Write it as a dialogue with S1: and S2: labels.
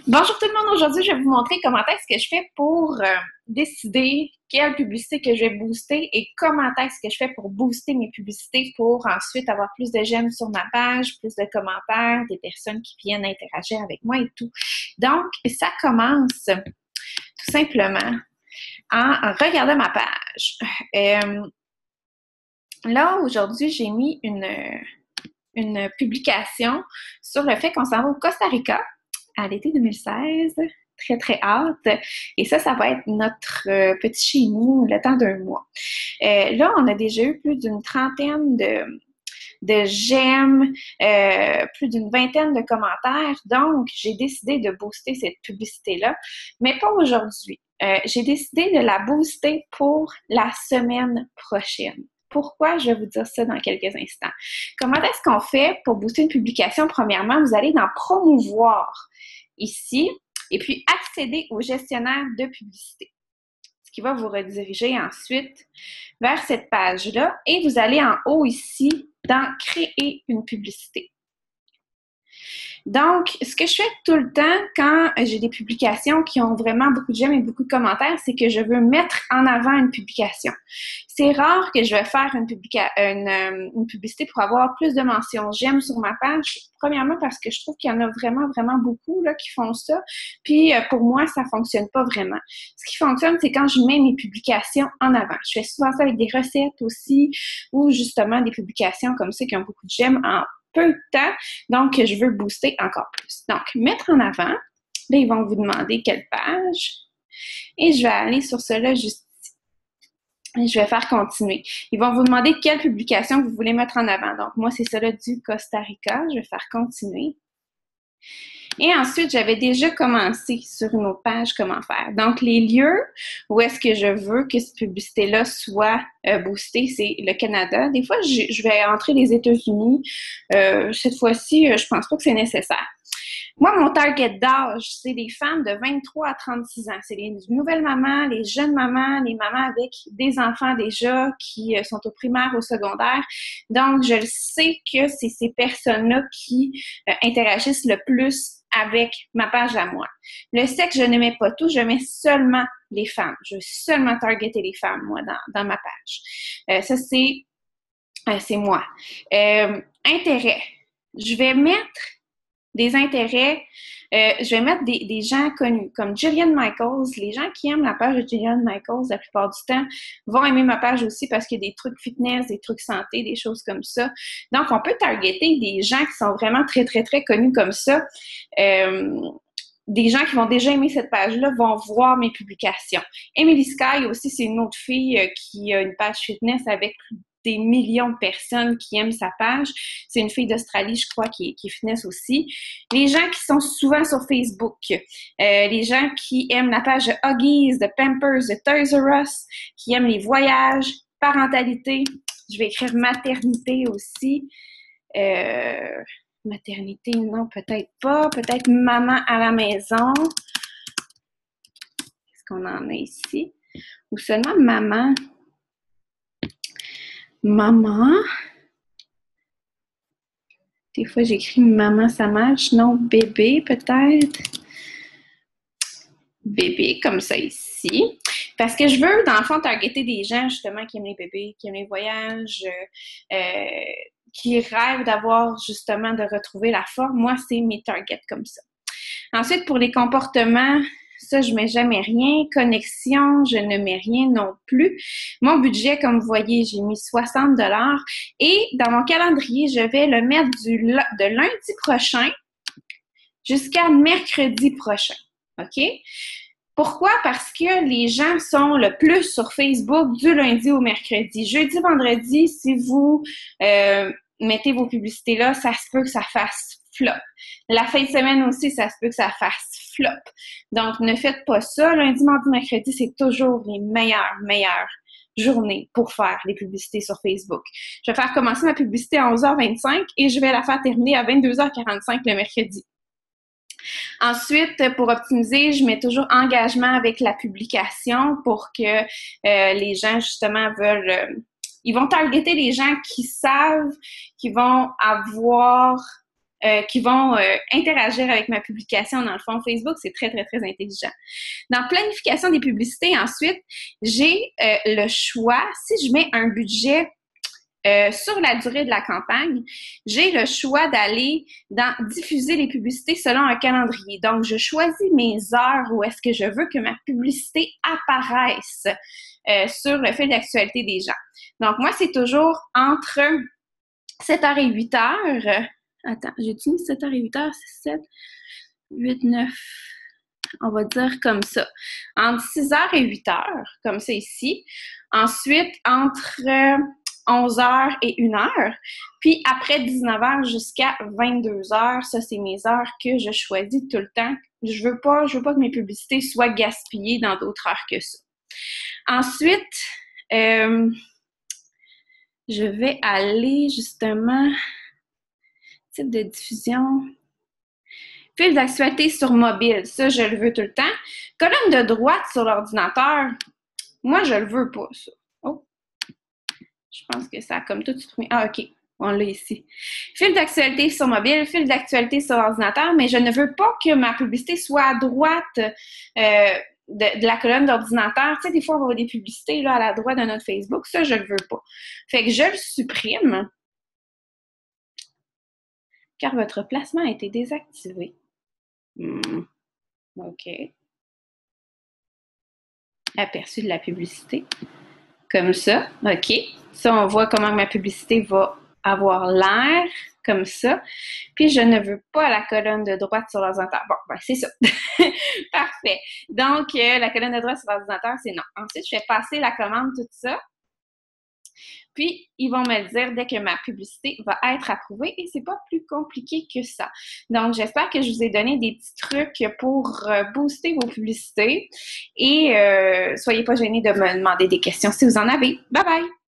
S1: Bonjour tout le monde, aujourd'hui je vais vous montrer comment est-ce que je fais pour décider quelle publicité que je vais booster et comment est-ce que je fais pour booster mes publicités pour ensuite avoir plus de j'aime sur ma page, plus de commentaires, des personnes qui viennent interagir avec moi et tout. Donc, ça commence tout simplement en regardant ma page. Là, aujourd'hui, j'ai mis une publication sur le fait qu'on s'en va au Costa Rica à l'été 2016. Très, très hâte. Et ça va être notre petit chez nous le temps d'un mois. Là, on a déjà eu plus d'une trentaine de j'aime, plus d'une vingtaine de commentaires. Donc, j'ai décidé de booster cette publicité-là, mais pas aujourd'hui. J'ai décidé de la booster pour la semaine prochaine. Pourquoi? Je vais vous dire ça dans quelques instants. Comment est-ce qu'on fait pour booster une publication? Premièrement, vous allez dans Promouvoir ici et puis accéder au gestionnaire de publicité, ce qui va vous rediriger ensuite vers cette page-là et vous allez en haut ici dans Créer une publicité. Donc, ce que je fais tout le temps quand j'ai des publications qui ont vraiment beaucoup de j'aime et beaucoup de commentaires, c'est que je veux mettre en avant une publication. C'est rare que je vais faire une publicité pour avoir plus de mentions j'aime sur ma page. Premièrement, parce que je trouve qu'il y en a vraiment, vraiment beaucoup là, qui font ça. Puis, pour moi, ça fonctionne pas vraiment. Ce qui fonctionne, c'est quand je mets mes publications en avant. Je fais souvent ça avec des recettes aussi, ou justement des publications comme ça qui ont beaucoup de j'aime en peu de temps, donc je veux booster encore plus. Donc, mettre en avant, là, ils vont vous demander quelle page, et je vais aller sur cela juste ici. Et je vais faire continuer. Ils vont vous demander quelle publication vous voulez mettre en avant. Donc, moi, c'est cela du Costa Rica. Je vais faire continuer. Et ensuite, j'avais déjà commencé sur une autre page comment faire. Donc, les lieux où est-ce que je veux que cette publicité-là soit boostée, c'est le Canada. Des fois, je vais entrer les États-Unis. Cette fois-ci, je pense pas que c'est nécessaire. Moi, mon target d'âge, c'est les femmes de 23 à 36 ans. C'est les nouvelles mamans, les jeunes mamans, les mamans avec des enfants déjà qui sont au primaire, au secondaire. Donc, je le sais que c'est ces personnes-là qui interagissent le plus avec ma page à moi. Le sexe, je ne mets pas tout, je mets seulement les femmes. Je vais seulement targeter les femmes, moi, dans ma page. Ça, c'est moi. Intérêt. Je vais mettre des intérêts. Je vais mettre des gens connus, comme Jillian Michaels. Les gens qui aiment la page de Jillian Michaels, la plupart du temps, vont aimer ma page aussi parce qu'il y a des trucs fitness, des trucs santé, des choses comme ça. Donc, on peut targeter des gens qui sont vraiment très, très, très connus comme ça. Des gens qui vont déjà aimer cette page-là vont voir mes publications. Emily Sky aussi, c'est une autre fille qui a une page fitness avec des millions de personnes qui aiment sa page. C'est une fille d'Australie, je crois, qui est fitness aussi. Les gens qui sont souvent sur Facebook, les gens qui aiment la page de Huggies, de Pampers, de Toys R Us, qui aiment les voyages, parentalité. Je vais écrire maternité aussi. Maternité, non, peut-être pas. Peut-être maman à la maison. Qu'est-ce qu'on en a ici? Ou seulement maman. Maman. Des fois, j'écris maman, ça marche. Non, bébé, peut-être. Bébé, comme ça ici. Parce que je veux, dans le fond, targeter des gens, justement, qui aiment les bébés, qui aiment les voyages, qui rêvent d'avoir, justement, de retrouver la forme. Moi, c'est mes targets comme ça. Ensuite, pour les comportements, ça, je ne mets jamais rien. Connexion, je ne mets rien non plus. Mon budget, comme vous voyez, j'ai mis 60 $. Et dans mon calendrier, je vais le mettre de lundi prochain jusqu'à mercredi prochain. OK? Pourquoi? Parce que les gens sont le plus sur Facebook du lundi au mercredi. Jeudi, vendredi, si vous mettez vos publicités là, ça se peut que ça fasse flop. La fin de semaine aussi, ça se peut que ça fasse flop. Donc, ne faites pas ça. Lundi, mardi, mercredi, c'est toujours les meilleures journées pour faire les publicités sur Facebook. Je vais faire commencer ma publicité à 11h25 et je vais la faire terminer à 22h45 le mercredi. Ensuite, pour optimiser, je mets toujours engagement avec la publication pour que les gens, justement, ils vont targeter les gens qui savent qu'ils vont avoir qui vont interagir avec ma publication. Dans le fond, Facebook, c'est très, très, très intelligent. Dans planification des publicités, ensuite, j'ai le choix, si je mets un budget sur la durée de la campagne, j'ai le choix d'aller diffuser les publicités selon un calendrier. Donc, je choisis mes heures où est-ce que je veux que ma publicité apparaisse sur le fil d'actualité des gens. Donc, moi, c'est toujours entre 7h et 8h. Attends, j'ai-tu mis 7h et 8h? C'est 7, 8, 9... On va dire comme ça. Entre 6h et 8h, comme ça ici. Ensuite, entre 11h et 1h. Puis après 19h jusqu'à 22h, ça, c'est mes heures que je choisis tout le temps. Je veux pas que mes publicités soient gaspillées dans d'autres heures que ça. Ensuite, je vais aller justement type de diffusion. Fil d'actualité sur mobile, ça, je le veux tout le temps. Colonne de droite sur l'ordinateur, moi, je le veux pas, ça. Oh, je pense que ça a comme tout supprimé. Ah, OK, on l'a ici. Fil d'actualité sur mobile, fil d'actualité sur ordinateur, mais je ne veux pas que ma publicité soit à droite de la colonne d'ordinateur. Tu sais, des fois, on va avoir des publicités là, à la droite de notre Facebook. Ça, je le veux pas. Fait que je le supprime, car votre placement a été désactivé. OK. Aperçu de la publicité. Comme ça. OK. Ça, on voit comment ma publicité va avoir l'air. Comme ça. Puis, je ne veux pas la colonne de droite sur l'ordinateur. Bon, ben, c'est ça. Parfait. Donc, la colonne de droite sur l'ordinateur, c'est non. Ensuite, je fais passer la commande, tout ça. Puis, ils vont me le dire dès que ma publicité va être approuvée et c'est pas plus compliqué que ça. Donc, j'espère que je vous ai donné des petits trucs pour booster vos publicités et soyez pas gênés de me demander des questions si vous en avez. Bye bye!